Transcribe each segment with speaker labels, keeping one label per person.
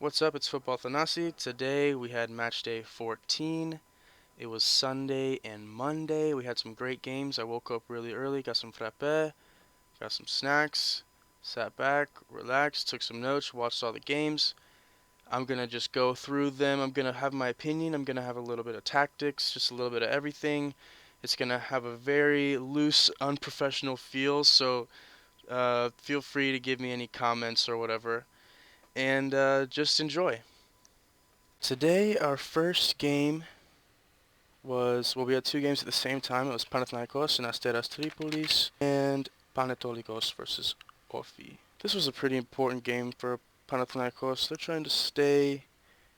Speaker 1: What's up? It's Football Thanasi. Today we had match day 14. It was Sunday and Monday. We had some great games. I woke up really early, got some frappe, got some snacks, sat back, relaxed, took some notes, watched all the games. I'm going to just go through them. I'm going to have my opinion. I'm going to have a little bit of tactics, just a little bit of everything. It's going to have a very loose, unprofessional feel, so feel free to give me any comments or whatever. And just enjoy. Today, our first game was, well, we had two games at the same time. It was Panathinaikos and Asteras Tripolis and Panetolikos versus Orfi. This was a pretty important game for Panathinaikos. They're trying to stay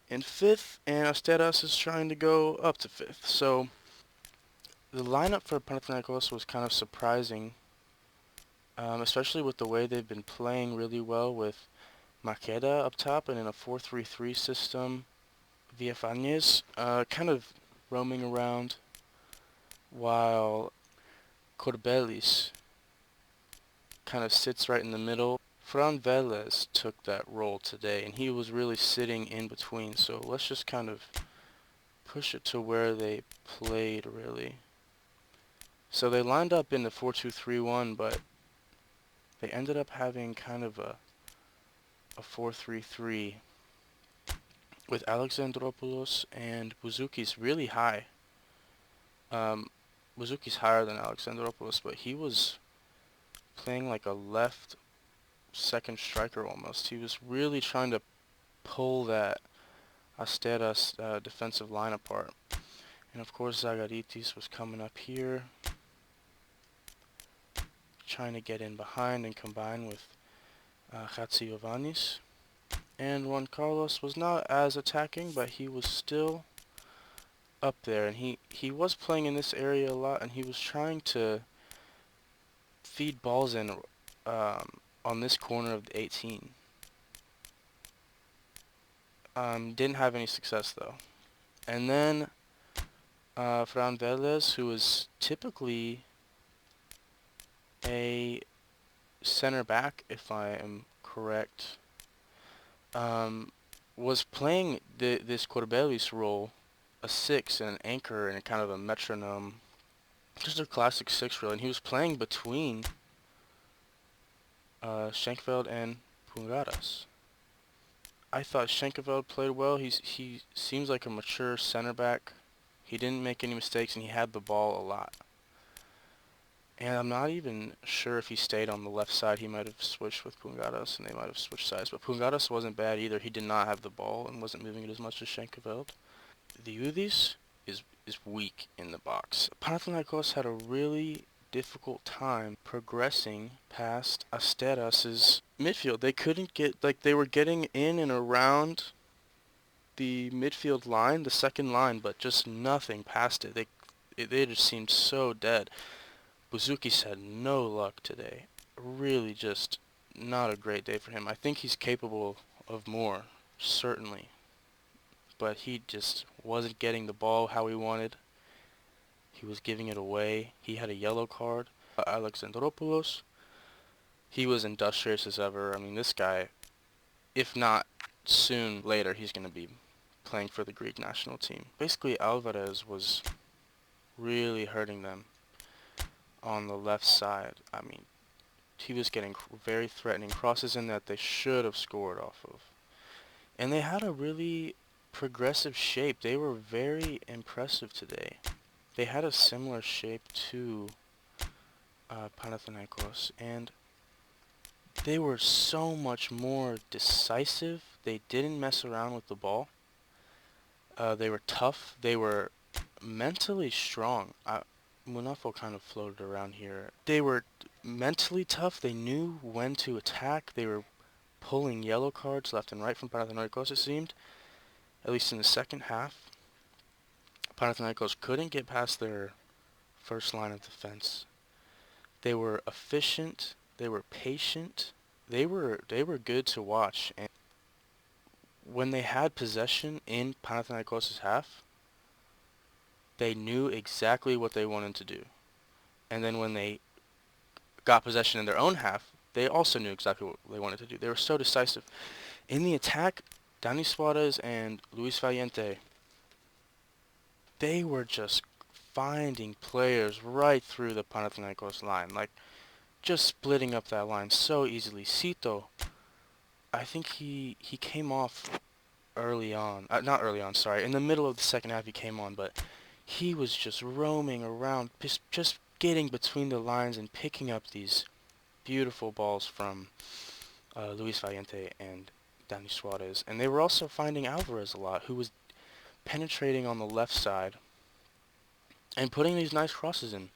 Speaker 1: in fifth, and Asteras is trying to go up to fifth. So the lineup for Panathinaikos was kind of surprising, especially with the way they've been playing really well with Makeda up top and in a 4-3-3 system. Villafañez kind of roaming around, while Corbelis kind of sits right in the middle. Fran Velez took that role today, and he was really sitting in between. So let's just kind of push it to where they played, really. So they lined up in the 4-2-3-1, but they ended up having kind of a 4-3-3 with Alexandropoulos and Bouzouki's really high. Bouzouki's higher than Alexandropoulos, but he was playing like a left second striker almost. He was really trying to pull that Asteras defensive line apart. And of course Zagaritis was coming up here, trying to get in behind and combine with Chatziovanis. And Juan Carlos was not as attacking, but he was still up there. And he was playing in this area a lot, and he was trying to feed balls in on this corner of the 18. Didn't have any success though. And then Fran Velez, who is typically a center back, if I am correct, was playing this Corbelis role, a 6 and an anchor and kind of a metronome, just a classic 6 role, and he was playing between Schenkveld and Pungaras. I thought Schenkveld played well. He seems like a mature center back. He didn't make any mistakes, and he had the ball a lot. And I'm not even sure if he stayed on the left side. He might have switched with Pungaras, and they might have switched sides. But Pungaras wasn't bad either. He did not have the ball and wasn't moving it as much as Schenkveld. The Udis is weak in the box. Panathinaikos had a really difficult time progressing past Asteras's midfield. They couldn't get, like, they were getting in and around the midfield line, the second line, but just nothing past it. They just seemed so dead. Bouzouki had no luck today. Really just not a great day for him. I think he's capable of more, certainly. But he just wasn't getting the ball how he wanted. He was giving it away. He had a yellow card. Alexandropoulos, he was industrious as ever. I mean, this guy, if not soon later, he's going to be playing for the Greek national team. Basically, Alvarez was really hurting them on the left side. I mean, he was getting very threatening crosses in that they should have scored off of. And they had a really progressive shape. They were very impressive today. They had a similar shape to Panathinaikos, and they were so much more decisive. They didn't mess around with the ball. They were tough. They were mentally strong. Munafo kind of floated around here. They were mentally tough. They knew when to attack. They were pulling yellow cards left and right from Panathinaikos, it seemed, at least in the second half. Panathinaikos couldn't get past their first line of defense. They were efficient. They were patient. They were good to watch. And when they had possession in Panathinaikos' half, they knew exactly what they wanted to do. And then when they got possession in their own half, they also knew exactly what they wanted to do. They were so decisive. In the attack, Dani Suarez and Luis Valiente, they were just finding players right through the Panathinaikos line, like just splitting up that line so easily. Cito, I think he came off early on, not early on, sorry, in the middle of the second half he came on, but he was just roaming around, just getting between the lines and picking up these beautiful balls from Luis Valiente and Dani Suarez. And they were also finding Alvarez a lot, who was penetrating on the left side and putting these nice crosses in.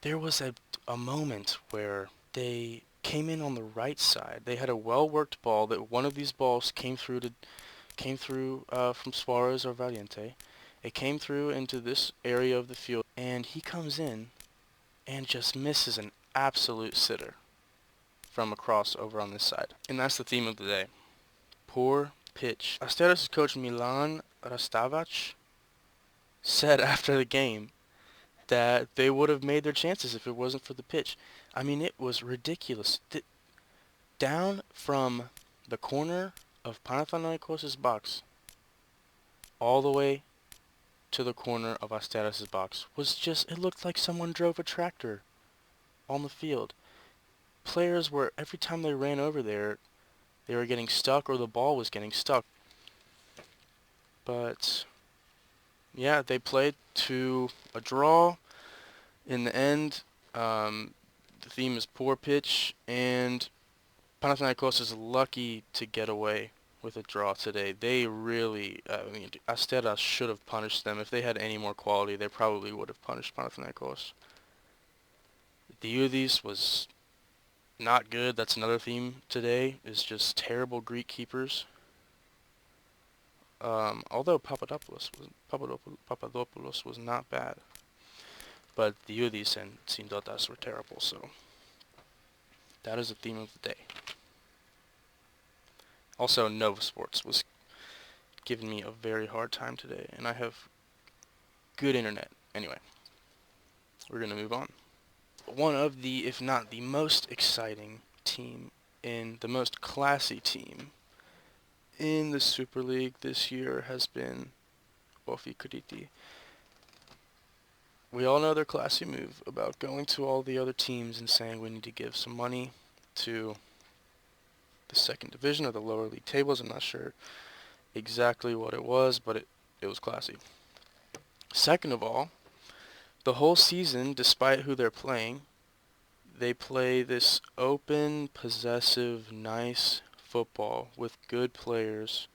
Speaker 1: There was a moment where they came in on the right side. They had a well-worked ball that one of these balls came through from Suarez or Valiente. It came through into this area of the field, and he comes in and just misses an absolute sitter from across over on this side. And that's the theme of the day. Poor pitch. Asteras' coach Milan Rastavac said after the game that they would have made their chances if it wasn't for the pitch. I mean, it was ridiculous. Down from the corner of Panathinaikos' box all the way to the corner of Asteras' box was just, it looked like someone drove a tractor on the field. Players were, every time they ran over there, they were getting stuck or the ball was getting stuck. But yeah, they played to a draw. In the end, the theme is poor pitch, and Panathinaikos is lucky to get away with a draw today. They really, I mean, Asteras should have punished them. If they had any more quality, they probably would have punished Panathinaikos. Diudis was not good. That's another theme today, is just terrible Greek keepers. Although Papadopoulos was not bad. But Diudis and Sindotas were terrible, so that is the theme of the day. Also, Nova Sports was giving me a very hard time today, and I have good internet. Anyway, we're going to move on. One of the, if not the most exciting team in the most classy team in the Super League this year has been Ofi Kriti. We all know their classy move about going to all the other teams and saying we need to give some money to the second division or the lower league tables. I'm not sure exactly what it was, but it was classy. Second of all, the whole season, despite who they're playing, they play this open, possessive, nice football with good players,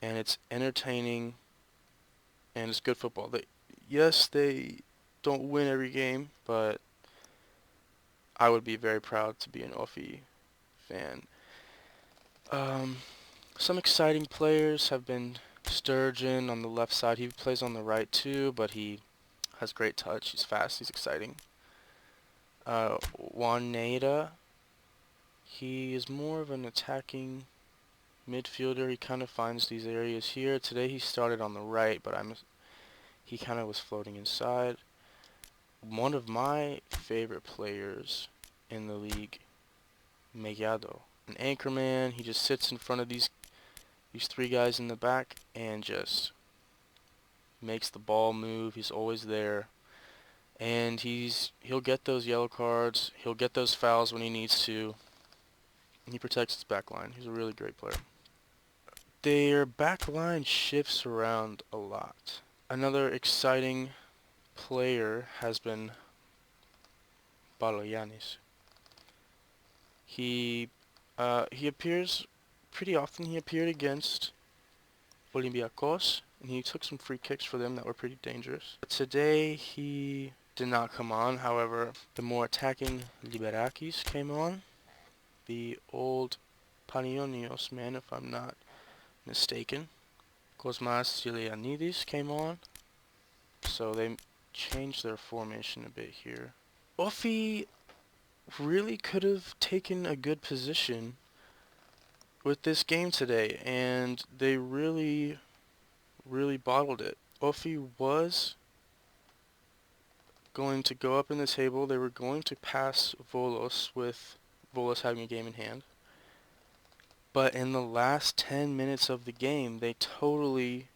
Speaker 1: and it's entertaining, and it's good football. Yes, they don't win every game, but I would be very proud to be an Ofi fan. Some exciting players have been Sturgeon on the left side. He plays on the right too, but he has great touch. He's fast. He's exciting. Juan Neda, he is more of an attacking midfielder. He kind of finds these areas here. Today he started on the right, but he kind of was floating inside. One of my favorite players in the league, Mellado, an anchorman. He just sits in front of these three guys in the back and just makes the ball move. He's always there. And he'll get those yellow cards. He'll get those fouls when he needs to. And he protects his back line. He's a really great player. Their back line shifts around a lot. Another exciting player has been Baloyanis. He appears pretty often. He appeared against Olympiacos, and he took some free kicks for them that were pretty dangerous. Today he did not come on. However, the more attacking Liberakis came on. The old Panionios man, if I'm not mistaken. Kosmas Stylianidis came on. So they changed their formation a bit here. Ofi really could have taken a good position with this game today, and they really bottled it. Ofi was going to go up in the table. They were going to pass Volos, with Volos having a game in hand. But in the last 10 minutes of the game, they totally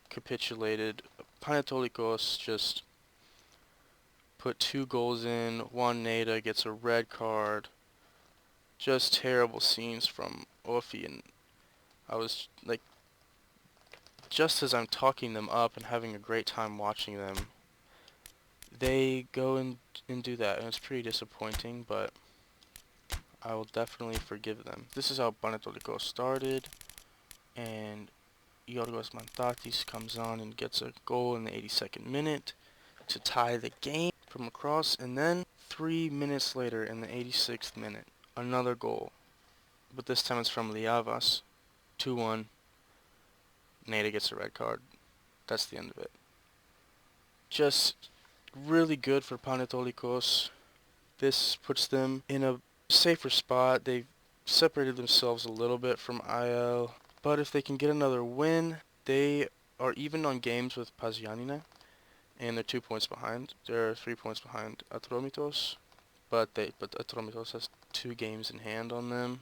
Speaker 1: capitulated. Panetolikos just put 2 goals in. Juan Neda gets a red card. Just terrible scenes from Ofi, and I was like, just as I'm talking them up and having a great time watching them, they go and do that, and it's pretty disappointing, but I will definitely forgive them. This is how Panetolikos started, and Yorgos Mantatis comes on and gets a goal in the 82nd minute to tie the game from across, and then 3 minutes later in the 86th minute, another goal, but this time it's from Liavas, 2-1. Neda gets a red card. That's the end of it. Just really good for Panetolikos. This puts them in a safer spot. They've separated themselves a little bit from IL, but if they can get another win, they are even on games with Pazianina, and they're 2 points behind. They're 3 points behind Atromitos, but Atromitos has 2 games in hand on them,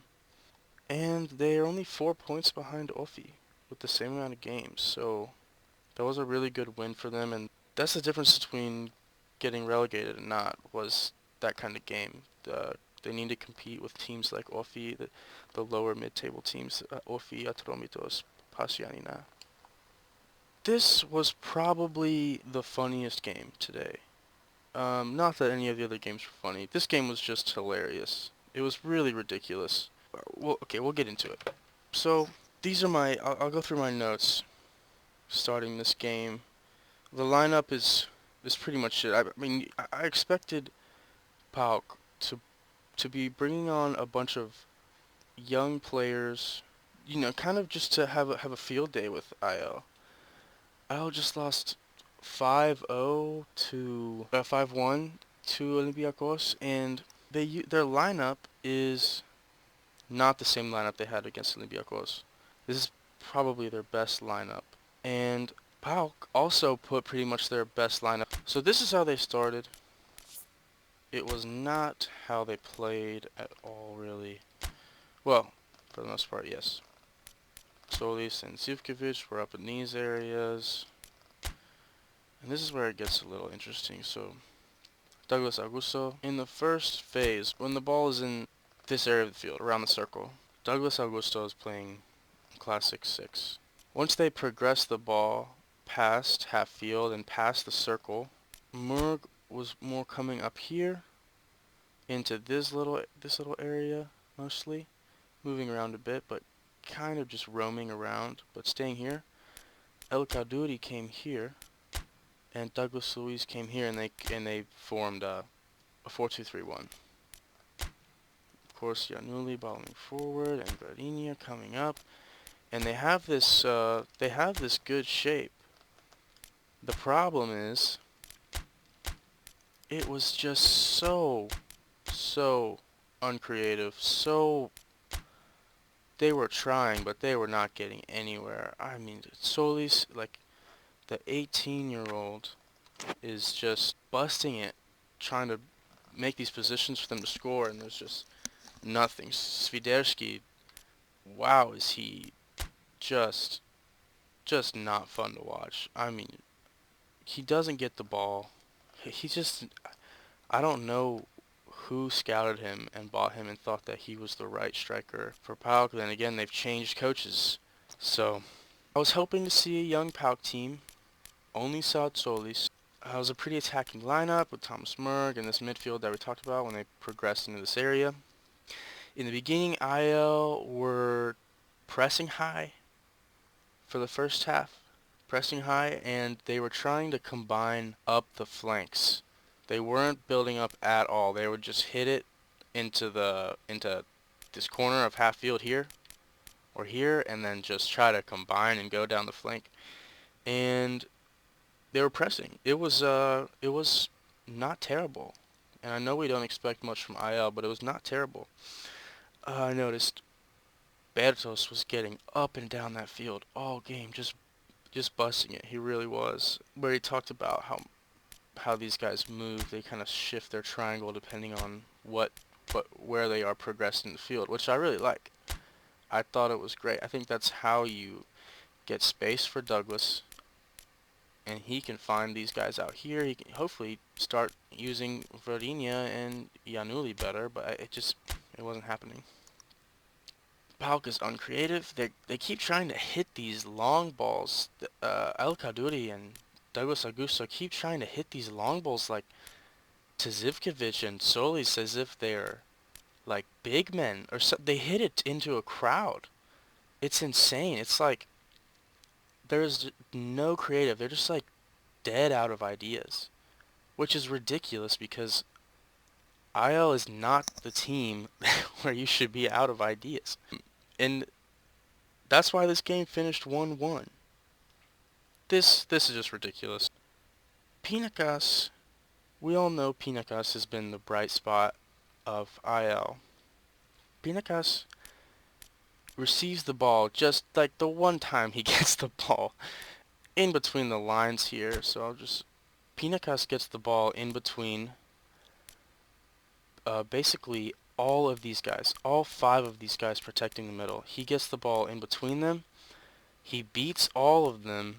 Speaker 1: and they are only 4 points behind Ofi with the same amount of games. So that was a really good win for them, and that's the difference between getting relegated and not, was that kind of game. They need to compete with teams like Ofi, the lower mid-table teams, Ofi, Atromitos, Pasianina. This was probably the funniest game today. Not that any of the other games were funny. This game was just hilarious. It was really ridiculous. Well, okay, we'll get into it. So, these are I'll go through my notes starting this game. The lineup is pretty much it. I mean, I expected PAOK to be bringing on a bunch of young players, kind of just to have a field day with IL. IL just lost 5-0 to 5-1 to Olympiacos, and their lineup is not the same lineup they had against Olympiacos. This is probably their best lineup, and PAOK also put pretty much their best lineup. So this is how they started. It was not how they played at all, really. Well, for the most part, yes. Solis and Zivkovic were up in these areas. And this is where it gets a little interesting. So, Douglas Augusto, in the first phase, when the ball is in this area of the field, around the circle, Douglas Augusto is playing classic 6. Once they progress the ball past half field and past the circle, Murg was more coming up here into this little area mostly, moving around a bit, but kind of just roaming around, but staying here. El Kaduri came here, and Douglas Luiz came here, and they formed a 4-2-3-1. Of course, Giannulli balling forward, and Varinia coming up, and they have this good shape. The problem is, it was just so uncreative, they were trying, but they were not getting anywhere. I mean, Solis, like, the 18-year-old is just busting it, trying to make these positions for them to score, and there's just nothing. Swiderski, wow, is he just not fun to watch. I mean, he doesn't get the ball. He just, I don't know who scouted him and bought him and thought that he was the right striker for PAOK. Then again, they've changed coaches. So, I was hoping to see a young PAOK team. Only saw Solis. It was a pretty attacking lineup with Thomas Murg and this midfield that we talked about when they progressed into this area. In the beginning, IL were pressing high for the first half. Pressing high, and they were trying to combine up the flanks. They weren't building up at all. They would just hit it into this corner of half field here or here, and then just try to combine and go down the flank. And they were pressing. It was not terrible. And I know we don't expect much from IL, but it was not terrible. I noticed Bertos was getting up and down that field all game, just busting it. He really was. Where he talked about how these guys move, they kind of shift their triangle depending on where they are progressing in the field, which I really like. I thought it was great. I think that's how you get space for Douglas, and he can find these guys out here. He can hopefully start using Verinia and Yanuli better, but it wasn't happening. PAOK is uncreative. They keep trying to hit these long balls. El Kaduri and Douglas Augusto keep trying to hit these long balls like to Zivkovic and Solis as if they're like big men or so. They hit it into a crowd. It's insane. It's like there's no creative. They're just like dead out of ideas, which is ridiculous because IL is not the team where you should be out of ideas. And that's why this game finished 1-1. This is just ridiculous. Pinacas, we all know Pinacas has been the bright spot of IL. Pinacas receives the ball just like the one time he gets the ball in between the lines here. So Pinacas gets the ball in between basically all of these guys, all 5 of these guys protecting the middle. He gets the ball in between them. He beats all of them,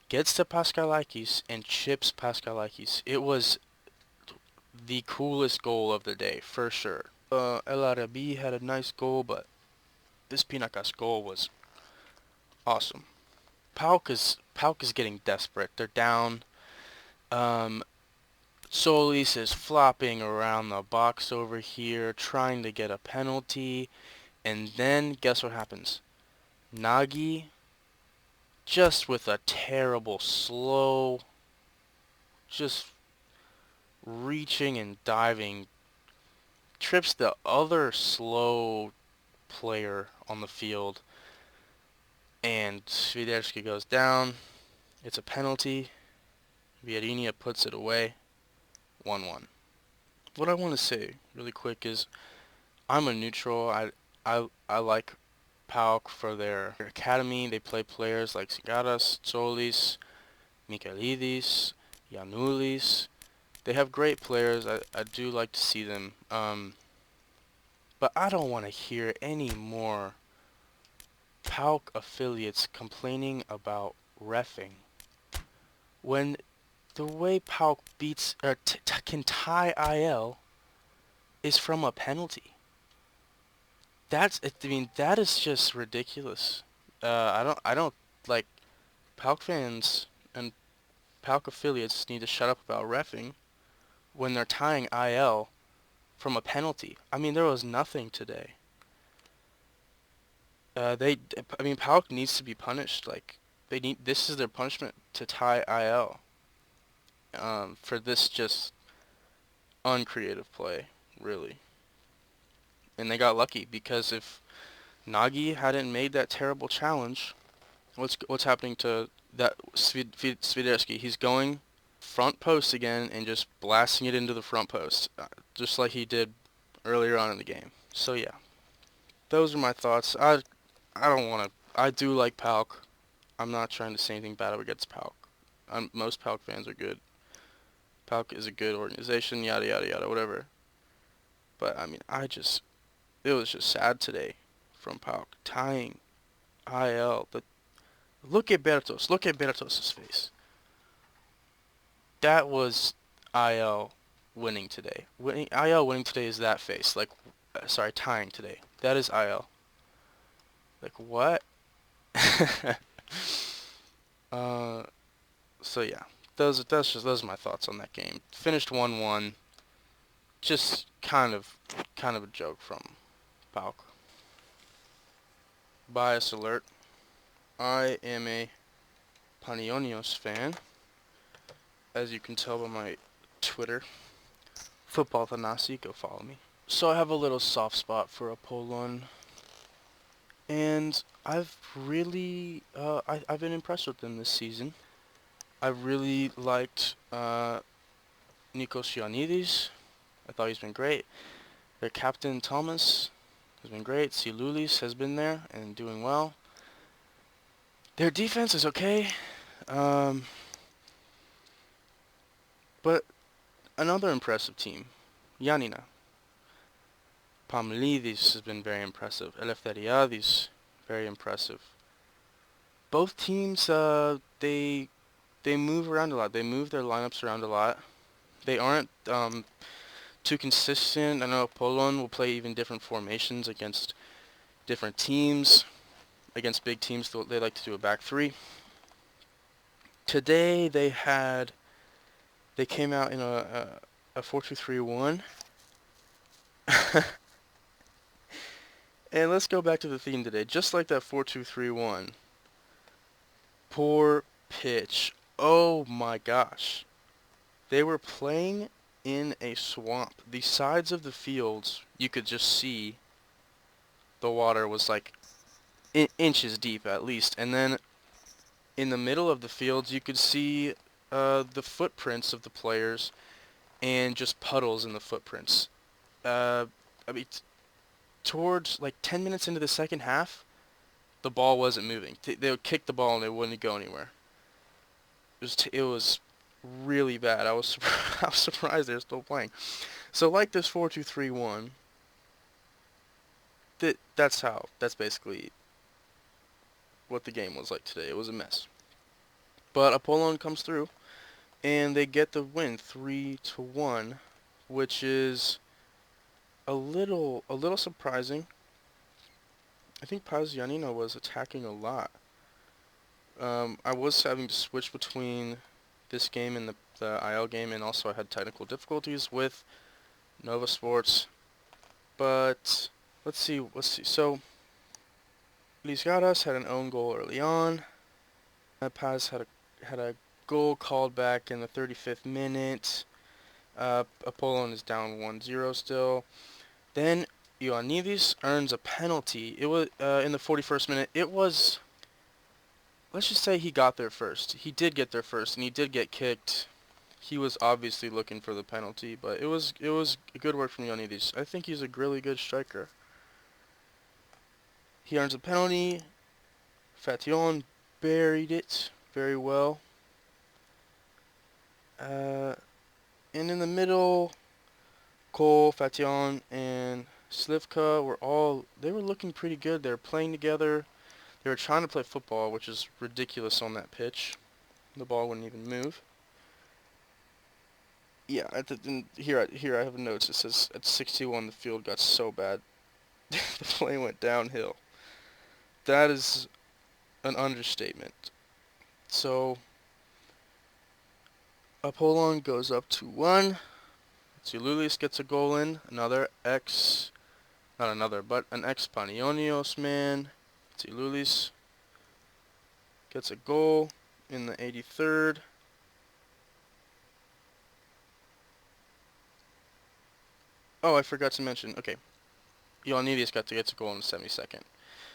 Speaker 1: gets to Paschalakis, and chips Paschalakis. It was the coolest goal of the day, for sure. El Arabi had a nice goal, but this Pinacas goal was awesome. PAOK is getting desperate. They're down. Solis is flopping around the box over here, trying to get a penalty. And then, guess what happens? Nagy, just with a terrible, slow, just reaching and diving, trips the other slow player on the field. And Swiderski goes down. It's a penalty. Vierinia puts it away. 1-1. What I want to say really quick is I'm a neutral. I like PAOK for their academy. They play players like Sigaras, Solis, Michaelidis, Yanoulis. They have great players. I do like to see them. But I don't want to hear any more PAOK affiliates complaining about reffing when the way PAOK beats or can tie IL is from a penalty. That is just ridiculous. I don't like PAOK fans and PAOK affiliates need to shut up about reffing when they're tying IL from a penalty. I mean, there was nothing today. PAOK needs to be punished. Like this is their punishment to tie IL. For this just uncreative play, really. And they got lucky because if Nagy hadn't made that terrible challenge, what's happening to that Swiderski? He's going front post again and just blasting it into the front post, just like he did earlier on in the game. So yeah, those are my thoughts. I don't want to. I do like PAOK. I'm not trying to say anything bad against PAOK. Most PAOK fans are good. PAOK is a good organization. Yada yada yada. Whatever. But I mean, it was just sad today from PAOK tying IL. Look at Bertos. Look at Bertos' face. That was IL winning today. IL winning today is that face. Like, sorry, tying today. That is IL. Like, what? So yeah, those are my thoughts on that game. Finished 1-1. Just kind of a joke from PAOK. Bias alert. I am a Panionios fan, as you can tell by my Twitter. Football Thanasi, go follow me. So I have a little soft spot for Apollon, and I've really, I've been impressed with them this season. I really liked Nikos Ioannidis. I thought he's been great. Their captain Thomas has been great. Silulis has been there and doing well. Their defense is okay. But another impressive team, Yanina. Pamlidis has been very impressive. Eleftheriadis, very impressive. Both teams, they move around a lot. They move their lineups around a lot. They aren't too consistent. I know Apollon will play even different formations against different teams. Against big teams, they like to do a back three. Today they came out in a 4-2-3-1. And let's go back to the theme today. Just like that 4-2-3-1. Poor pitch. Oh my gosh. They were playing in a swamp. The sides of the fields, you could just see the water was like inches deep at least. And then in the middle of the fields, you could see the footprints of the players and just puddles in the footprints. I mean, towards like 10 minutes into the second half, the ball wasn't moving. They would kick the ball and it wouldn't go anywhere. It was really bad. I was I was surprised they're still playing. So like this 4-2-3-1, that's basically what the game was like today. It was a mess. But Apollon comes through and they get the win 3-1, which is a little surprising. I think Paz Yanina was attacking a lot. I was having to switch between this game and the IL game, and also I had technical difficulties with Nova Sports. But let's see. So Luis Garas had an own goal early on. Paz had a goal called back in the 35th minute. Apollon is down 1-0 still. Then Ioannidis earns a penalty. It was in the 41st minute. It was, let's just say he got there first. He did get there first, and he did get kicked. He was obviously looking for the penalty, but it was good work from Ioannidis. I think he's a really good striker. He earns a penalty. Fatillon buried it very well. And in the middle, Cole, Fatillon, and Slivka they were looking pretty good. They were playing together. They were trying to play football, which is ridiculous on that pitch. The ball wouldn't even move. Yeah, here I have notes. It says at 61 the field got so bad, the play went downhill. That is an understatement. So Apollon goes up 2-1. Tsioulilis gets a goal in. Not another, but an ex-Panionios man. Tsioulilis gets a goal in the 83rd. Oh, I forgot to mention. Okay, Ioannidis gets a goal in the 72nd.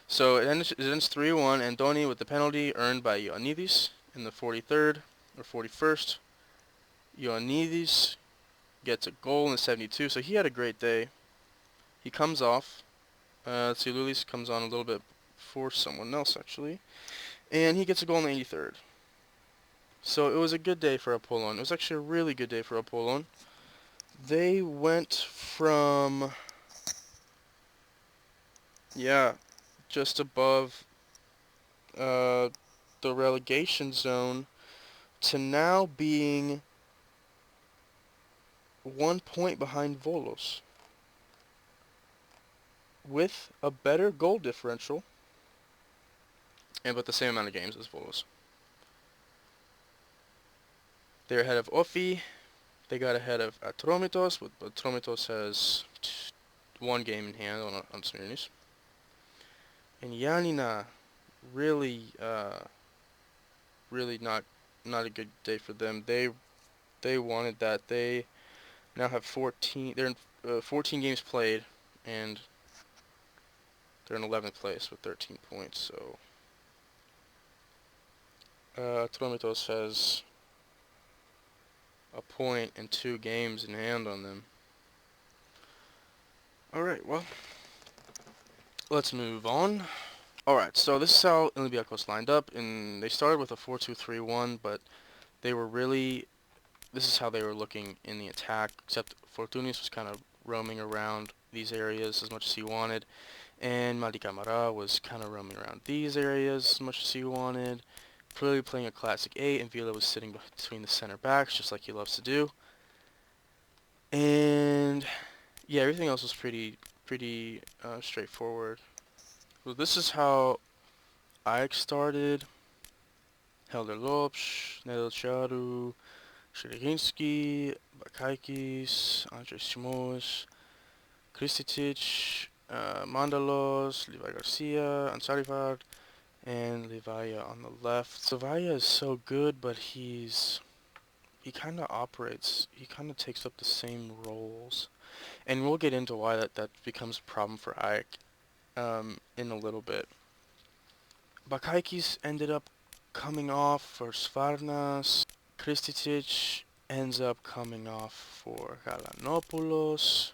Speaker 1: So it ends 3-1. Andoni with the penalty earned by Ioannidis in the 43rd or 41st. Ioannidis gets a goal in the 72. So he had a great day. He comes off. Tsioulilis comes on a little bit for someone else actually, and he gets a goal in the 83rd. So it was a good day for Apollon. It was actually a really good day for Apollon. They went from, just above the relegation zone to now being 1 point behind Volos with a better goal differential and with the same amount of games as Volos. They're ahead of Ofi. They got ahead of Atromitos, but Atromitos has 1 game in hand on Smyrnis. And Yanina, really not a good day for them. They wanted that. They now have 14. They're in 14 games played, and they're in 11th place with 13 points. So Atromitos has a point and 2 games in hand on them. Alright, well, let's move on. Alright, so this is how Olympiacos lined up, and they started with a 4-2-3-1, but this is how they were looking in the attack, except Fortunis was kind of roaming around these areas as much as he wanted. And Madi Camara was kind of roaming around these areas as much as he wanted. Clearly playing a classic 8, and Villa was sitting between the center backs, just like he loves to do. And yeah, everything else was pretty straightforward. So this is how Ajax started. Helder Lopes, Nedelcharu, Shiriginski, Bakaikis, Andrei Simos, Kristic, Mandalos, Levi Garcia, Ansarifard, and Levaya on the left. Levaya is so good, but he kind of operates, he kind of takes up the same roles. And we'll get into why that becomes a problem for Ike in a little bit. Bakaikis ended up coming off for Svarnas. Kristic ends up coming off for Galanopoulos,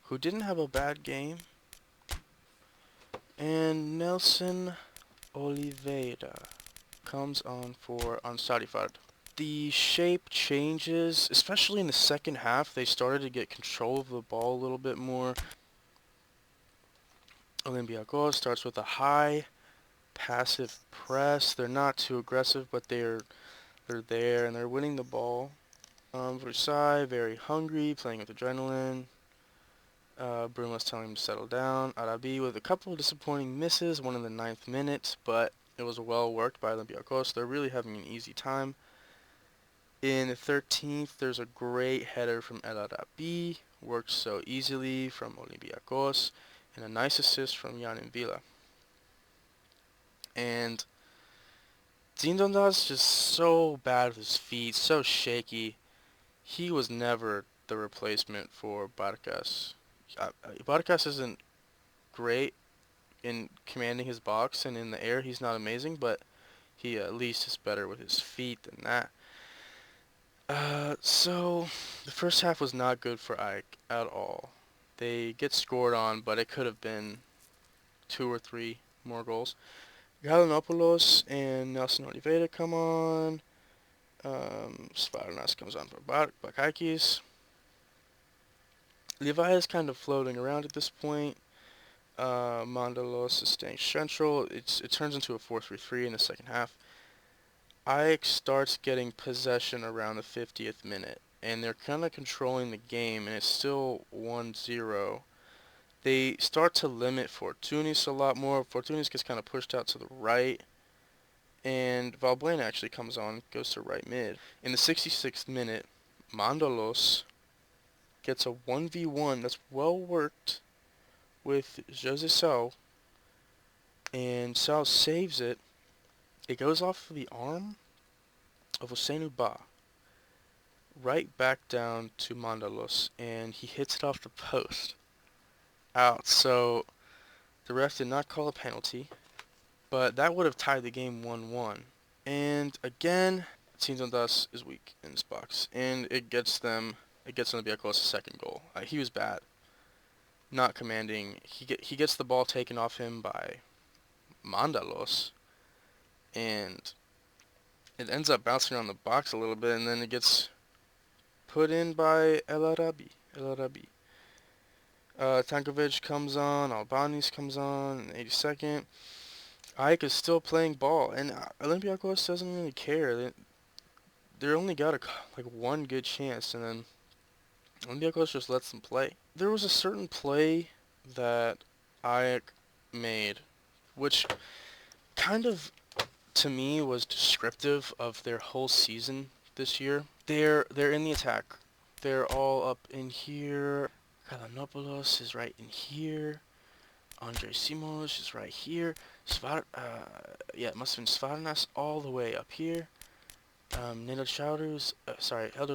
Speaker 1: who didn't have a bad game. And Nelson Oliveira comes on for Ansarifard. The shape changes, especially in the second half. They started to get control of the ball a little bit more. Olympiacos starts with a high passive press. They're not too aggressive, but they're there and they're winning the ball. Versailles, very hungry, playing with adrenaline. Bruno's telling him to settle down. Arabi with a couple of disappointing misses, one in the 9th minute, but it was well worked by Olympiacos. They're really having an easy time. In the 13th, there's a great header from El Arabi, worked so easily from Olympiacos, and a nice assist from Yanin Villa. And Zindondas just so bad with his feet, so shaky. He was never the replacement for Barcas. Barcas isn't great in commanding his box, and in the air he's not amazing, but he at least is better with his feet than that. So the first half was not good for Ike at all. They get scored on, but it could have been 2 or 3 more goals. Galanopoulos and Nelson Oliveira come on. Svarnas comes on for Bakaikis. Levi is kind of floating around at this point. Mandalos is staying central. It turns into a 4-3-3 in the second half. Ajax starts getting possession around the 50th minute, and they're kind of controlling the game, and it's still 1-0. They start to limit Fortunis a lot more. Fortunis gets kind of pushed out to the right, and Valbuena actually comes on, goes to right mid. In the 66th minute, Mandalos gets a 1v1 that's well worked with Jose Sao, and Sao saves it. It goes off the arm of Ousseynou Ba, right back down to Mandalos, and he hits it off the post. Out. So the ref did not call a penalty, but that would have tied the game 1-1. And again, Zinzondas is weak in this box, and it gets Olympiacos a second goal. He was bad, not commanding. He gets the ball taken off him by Mandalos, and it ends up bouncing around the box a little bit, and then it gets put in by El Arabi. Tankovic comes on, Albanis comes on in the 82nd. Ike is still playing ball, and Olympiacos doesn't really care. They only got one good chance, and then Olympiacos just lets them play. There was a certain play that Ike made, which kind of, to me, was descriptive of their whole season this year. They're in the attack. They're all up in here. Galanopoulos is right in here. Andrei Simos is right here. It must have been Svarnas all the way up here. Helder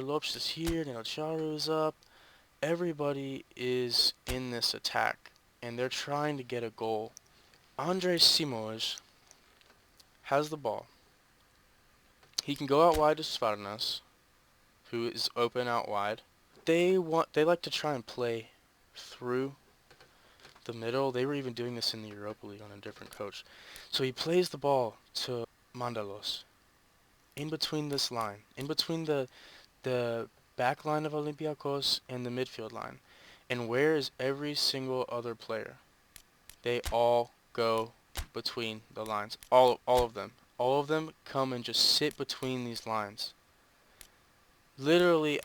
Speaker 1: Lopes is here. Nedelcharu is up. Everybody is in this attack, and they're trying to get a goal. Andrei Simos has the ball. He can go out wide to Svarnas, who is open out wide. They like to try and play through the middle. They were even doing this in the Europa League on a different coach. So he plays the ball to Mandalos in between this line, in between the back line of Olympiacos and the midfield line. And where is every single other player? They all go between the lines. All of them. All of them come and just sit between these lines. Literally,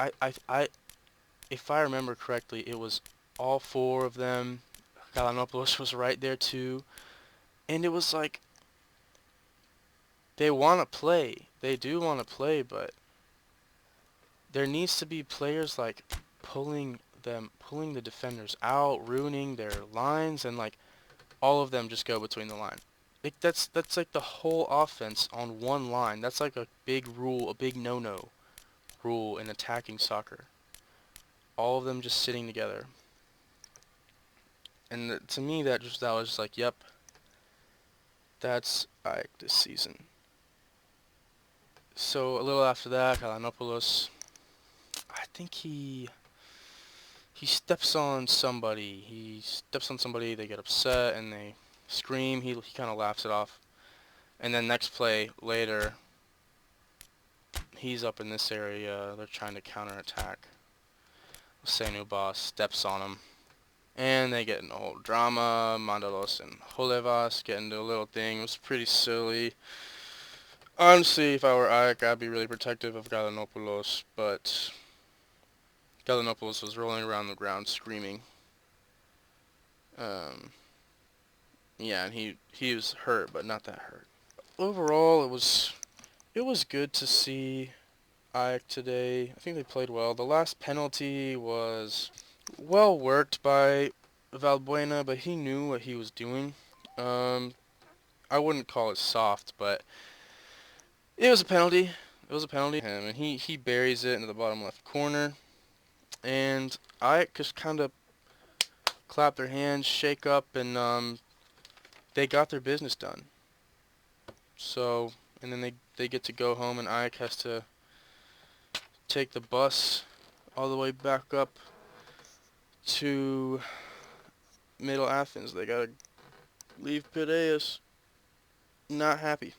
Speaker 1: if I remember correctly, it was all four of them. Galanopoulos was right there too. And it was like, they want to play. They do want to play, but there needs to be players like pulling the defenders out, ruining their lines, and like all of them just go between the line. Like that's like the whole offense on one line. That's like a big rule, a big no-no rule in attacking soccer. All of them just sitting together. And to me, that was just like, yep, that's Ike this season. So a little after that, Kalanopoulos, I think he steps on somebody. He steps on somebody. They get upset and they scream. He kind of laughs it off. And then next play later, he's up in this area. They're trying to counterattack. Senu Boss steps on him. And they get in a whole drama. Mandalos and Holevas get into a little thing. It was pretty silly. Honestly, if I were Ike, I'd be really protective of Galanopoulos, but Galanopoulos was rolling around the ground screaming. Yeah, and he was hurt, but not that hurt. Overall, it was good to see Ike today. I think they played well. The last penalty was well worked by Valbuena, but he knew what he was doing. I wouldn't call it soft, but it was a penalty. It was a penalty. And he buries it into the bottom left corner. And Ike just kind of clap their hands, shake up, and they got their business done. So, and then they get to go home, and Ike has to take the bus all the way back up to Middle Athens. They gotta leave Piraeus. Not happy.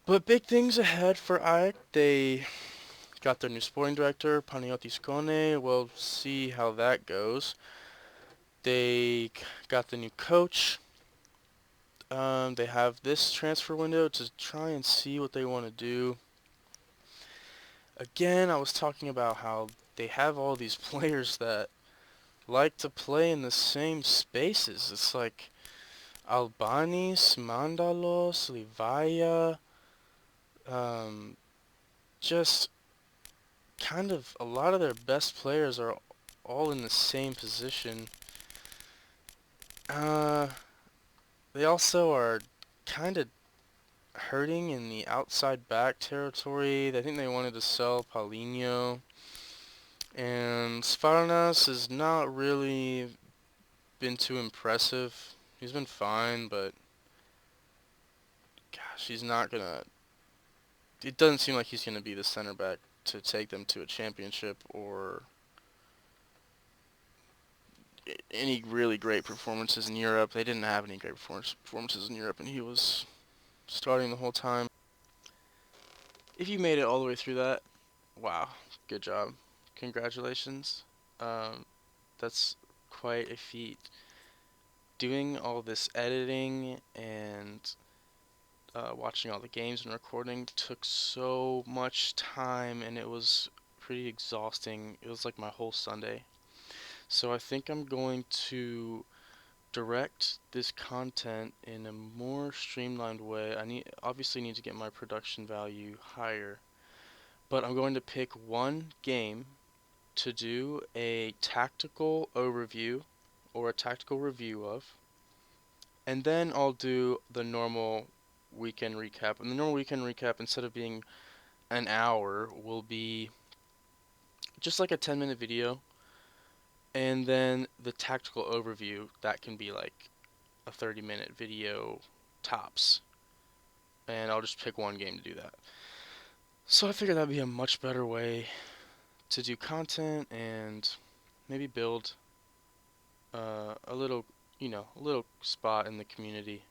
Speaker 1: But big things ahead for Ike. They got their new sporting director, Panagiotis Kone. We'll see how that goes. They got the new coach. They have this transfer window to try and see what they want to do. Again, I was talking about how they have all these players that like to play in the same spaces. It's like Albanis, Mandalos, Livaya, just kind of a lot of their best players are all in the same position. They also are kind of hurting in the outside back territory. I think they wanted to sell Paulinho. And Sfarnas has not really been too impressive. He's been fine, but gosh, he's not gonna. It doesn't seem like he's gonna be the center back to take them to a championship or any really great performances in Europe. They didn't have any great performances in Europe, and he was starting the whole time. If you made it all the way through that, wow, good job. Congratulations. Um, that's quite a feat. Doing all this editing and watching all the games and recording took so much time, and it was pretty exhausting. It was like my whole Sunday. So I think I'm going to direct this content in a more streamlined way. Obviously need to get my production value higher, but I'm going to pick one game to do a tactical overview or a tactical review of, and then I'll do the normal weekend recap. And the normal weekend recap, instead of being an hour, will be just like a 10-minute video, and then the tactical overview, that can be like a 30-minute video tops. And I'll just pick one game to do that. So I figured that'd be a much better way to do content and maybe build a little, a little spot in the community.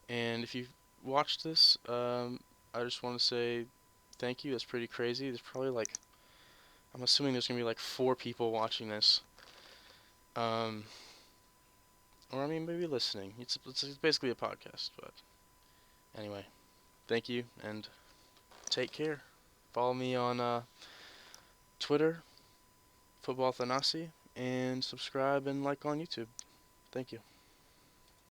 Speaker 1: And if you've watched this, I just want to say thank you. That's pretty crazy. There's probably like I'm assuming there's gonna be like 4 people watching this. Or I mean, maybe listening. It's basically a podcast, but anyway, thank you and take care. Follow me on Twitter, Football Thanasi, and subscribe and like on YouTube. Thank you.